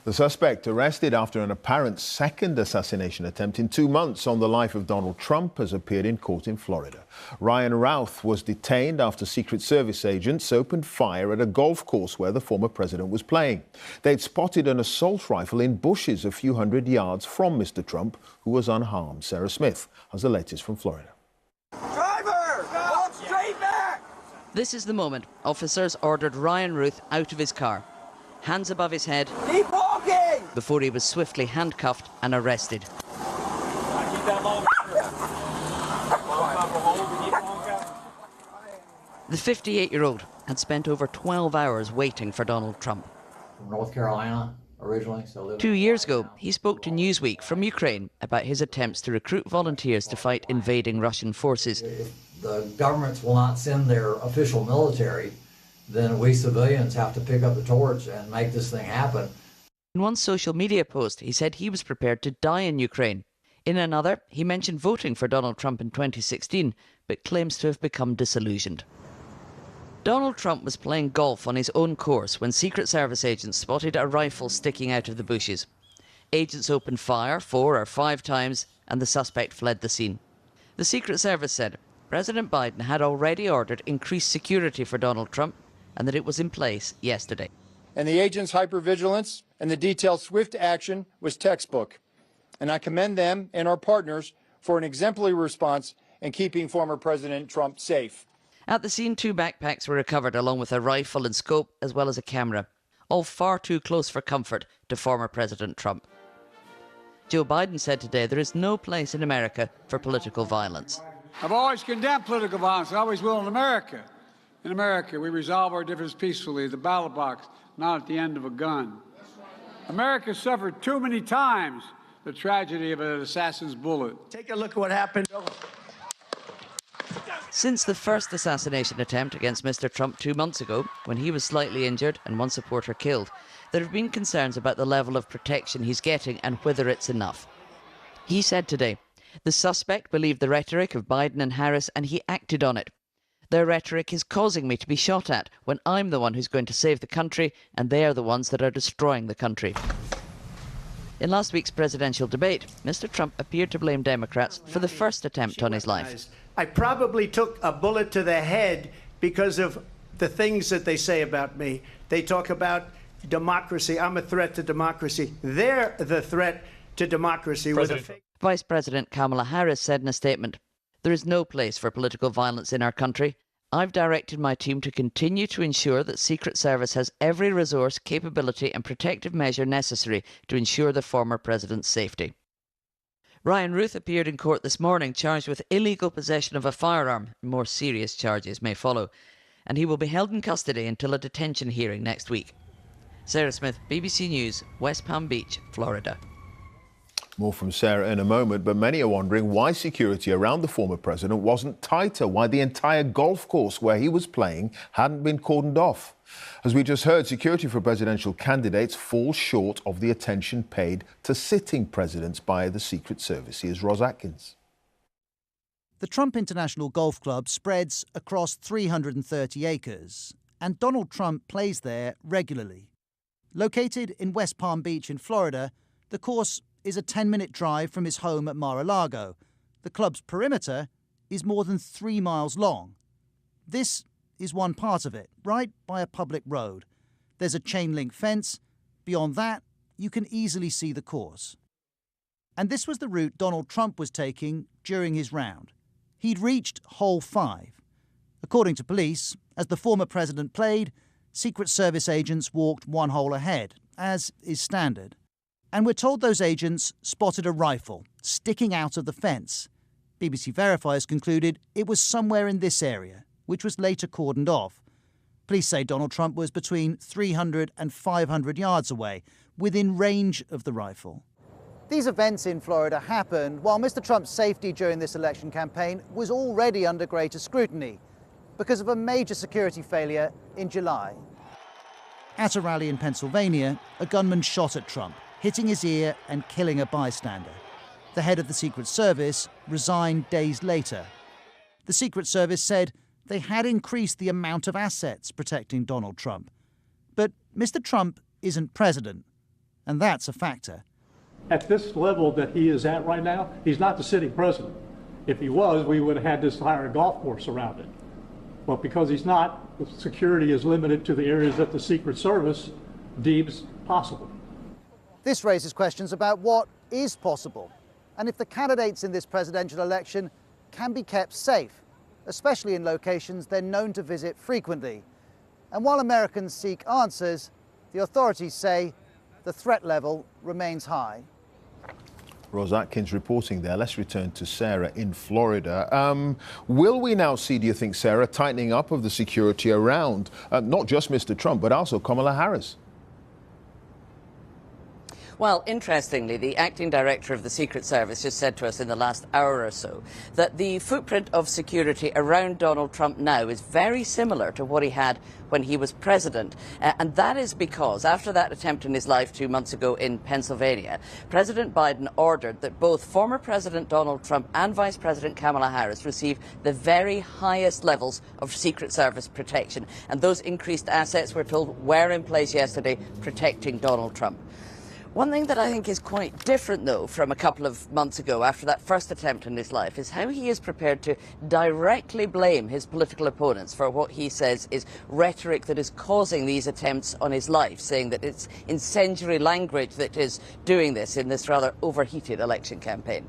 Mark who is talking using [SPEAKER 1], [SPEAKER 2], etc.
[SPEAKER 1] The suspect arrested after an apparent second assassination attempt in 2 months on the life of Donald Trump has appeared in court in Florida. Ryan Routh was detained after Secret Service agents opened fire at a golf course where the former president was playing. They'd spotted an assault rifle in bushes a few hundred yards from Mr. Trump, who was unharmed. Sarah Smith has the latest from Florida.
[SPEAKER 2] Driver, walk straight back!
[SPEAKER 3] This is the moment officers ordered Ryan Routh out of his car, hands above his head,
[SPEAKER 2] Keep walking!
[SPEAKER 3] before he was swiftly handcuffed and arrested. The 58-year-old had spent over 12 hours waiting for Donald Trump.
[SPEAKER 4] From North Carolina originally.
[SPEAKER 3] 2 years ago, he spoke to Newsweek from Ukraine about his attempts to recruit volunteers to fight invading Russian forces.
[SPEAKER 4] If the governments will not send their official military, then we civilians have to pick up the torch and make this thing happen.
[SPEAKER 3] In one social media post, he said he was prepared to die in Ukraine. In another, he mentioned voting for Donald Trump in 2016, but claims to have become disillusioned. Donald Trump was playing golf on his own course when Secret Service agents spotted a rifle sticking out of the bushes. Agents opened fire 4 or 5 times, and the suspect fled the scene. The Secret Service said President Biden had already ordered increased security for Donald Trump, and that it was in place yesterday.
[SPEAKER 5] And the agents' hypervigilance and the detailed swift action was textbook. And I commend them and our partners for an exemplary response in keeping former President Trump safe.
[SPEAKER 3] At the scene, 2 backpacks were recovered along with a rifle and scope as well as a camera, all far too close for comfort to former President Trump. Joe Biden said today there is no place in America for political violence.
[SPEAKER 6] I've always condemned political violence. I always will in America. In America, we resolve our differences peacefully at the ballot box, not at the end of a gun. America suffered too many times the tragedy of an assassin's bullet.
[SPEAKER 2] Take a look at what happened.
[SPEAKER 3] Since the first assassination attempt against Mr. Trump 2 months ago, when he was slightly injured and one supporter killed, there have been concerns about the level of protection he's getting and whether it's enough. He said today, the suspect believed the rhetoric of Biden and Harris and he acted on it. Their rhetoric is causing me to be shot at when I'm the one who's going to save the country and they are the ones that are destroying the country. In last week's presidential debate, Mr. Trump appeared to blame Democrats for the first attempt on his life.
[SPEAKER 7] I probably took a bullet to the head because of the things that they say about me. They talk about democracy. I'm a threat to democracy. They're the threat to democracy.
[SPEAKER 3] Vice President Kamala Harris said in a statement, "There is no place for political violence in our country. I've directed my team to continue to ensure that Secret Service has every resource, capability and protective measure necessary to ensure the former president's safety." Ryan Routh appeared in court this morning charged with illegal possession of a firearm. More serious charges may follow, and he will be held in custody until a detention hearing next week. Sarah Smith, BBC News, West Palm Beach, Florida.
[SPEAKER 1] More from Sarah in a moment, but many are wondering why security around the former president wasn't tighter, why the entire golf course where he was playing hadn't been cordoned off. As we just heard, security for presidential candidates falls short of the attention paid to sitting presidents by the Secret Service. Here's Ros Atkins.
[SPEAKER 8] The Trump International Golf Club spreads across 330 acres, and Donald Trump plays there regularly. Located in West Palm Beach in Florida, the course is a 10-minute drive from his home at Mar-a-Lago. The club's perimeter is more than 3 miles long. This is one part of it, right by a public road. There's a chain-link fence. Beyond that, you can easily see the course. And this was the route Donald Trump was taking during his round. He'd reached hole 5. According to police, as the former president played, Secret Service agents walked 1 hole ahead, as is standard. And we're told those agents spotted a rifle sticking out of the fence. BBC verifiers concluded it was somewhere in this area, which was later cordoned off. Police say Donald Trump was between 300 and 500 yards away, within range of the rifle. These events in Florida happened while Mr. Trump's safety during this election campaign was already under greater scrutiny because of a major security failure in July. At a rally in Pennsylvania, a gunman shot at Trump, hitting his ear and killing a bystander. The head of the Secret Service resigned days later. The Secret Service said they had increased the amount of assets protecting Donald Trump. But Mr. Trump isn't president. And that's a factor.
[SPEAKER 9] At this level that he is at right now, he's not the sitting president. If he was, we would have had this entire golf course around it. But because he's not, the security is limited to the areas that the Secret Service deems possible.
[SPEAKER 8] This raises questions about what is possible and if the candidates in this presidential election can be kept safe, especially in locations they're known to visit frequently. And while Americans seek answers, the authorities say the threat level remains high.
[SPEAKER 1] Rose Atkins reporting there. Let's return to Sarah in Florida. Will we now see, do you think, Sarah, tightening up of the security around not just Mr. Trump, but also Kamala Harris?
[SPEAKER 3] Well, interestingly, the acting director of the Secret Service just said to us in the last hour or so that the footprint of security around Donald Trump now is very similar to what he had when he was president. And that is because after that attempt in his life 2 months ago in Pennsylvania, President Biden ordered that both former President Donald Trump and Vice President Kamala Harris receive the very highest levels of Secret Service protection. And those increased assets, we're told, were in place yesterday protecting Donald Trump. One thing that I think is quite different, though, from a couple of months ago after that first attempt in his life is how he is prepared to directly blame his political opponents for what he says is rhetoric that is causing these attempts on his life, saying that it's incendiary language that is doing this in this rather overheated election campaign.